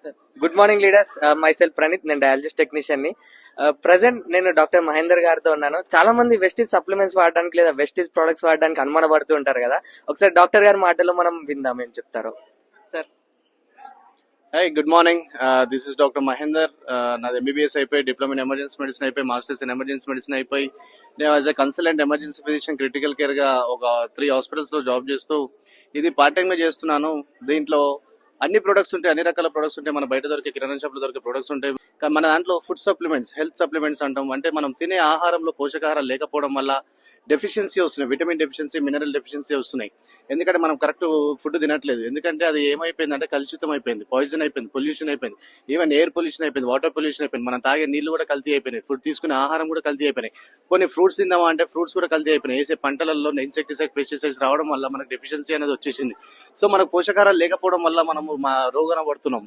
Sir good morning leaders. My self Praneeth, నేను డయాలజిస్ట్ technician ని. Present నేను డాక్టర్ మహేందర్ గారితో ఉన్నాను. చాలా మంది వెస్టీజ్ సప్లిమెంట్స్ వాడడానికి లేదా వెస్టీజ్ ప్రొడక్ట్స్ వాడడానికి అనుమానపడుతూ ఉంటారు కదా. ఒకసారి డాక్టర్ గారి మాటల్లో మనం విందాం ఏం చెప్తారో. Sir Hi, good morning. This is Dr. Mahinder. నాది ఎంబీబీఎస్ అయిపోయి డిప్లొమా ఇన్ ఎమర్జెన్సీ మెడిసిన్ అయిపోయి మాస్టర్స్ ఇన్ ఎమర్జెన్సీ మెడిసిన్ అయిపోయి నేను as a consultant emergency physician critical care గా ఒక 3 హాస్పిటల్స్ లో జాబ్ చేస్తూ ఇది పార్ట్ టైం గా చేస్తున్నాను. దీంట్లో అన్ని ప్రొడక్ట్స్ ఉంటాయి, అన్ని రకాల ప్రొడక్ట్స్ ఉంటాయి. మన బయట దొరికే కిరాణా షాప్ లో దొరికే ప్రొడక్ట్స్ ఉంటాయి. కానీ మన దాంట్లో ఫుడ్ సప్లిమెంట్స్, హెల్త్ సప్లిమెంట్స్ అంటాం. అంటే మనం తినే ఆహారంలో పోషకాహారం లేకపోవడం వల్ల డెఫిషియన్సీ వస్తున్నాయి, విటమిన్ డెఫిషియన్సీ, మినరల్ డెఫిషియన్సీ వస్తున్నాయి. ఎందుకంటే మనం కరెక్ట్ ఫుడ్ తినట్లేదు. ఎందుకంటే అది ఏమైపోయింది అంటే కలుషితం అయిపోయింది, పాయిజన్ అయిపోయింది, పొల్యూషన్ అయిపోయింది, ఈవెన్ ఎయిర్ పొల్యూషన్ అయిపోయింది, వాటర్ పొల్యూషన్ అయిపోయింది. మనం తాగే నీళ్లు కూడా కల్తీ అయిపోయినాయి, ఫుడ్ తీసుకునే ఆహారం కూడా కల్తీ అయిపోయినాయి. కొన్ని ఫ్రూట్స్ తిందామా అంటే ఫ్రూట్స్ కూడా కల్తీ అయిపోయినాయి. వేసే పంటలలో ఇన్సెక్టిసైడ్, పెస్టిసైడ్స్ రావడం వల్ల మనకు డెఫిషియన్సీ అనేది వచ్చేసింది. సో మనకు పోషకాహారాలు లేకపోవడం వల్ల మనము రోగాన పడుతున్నాం.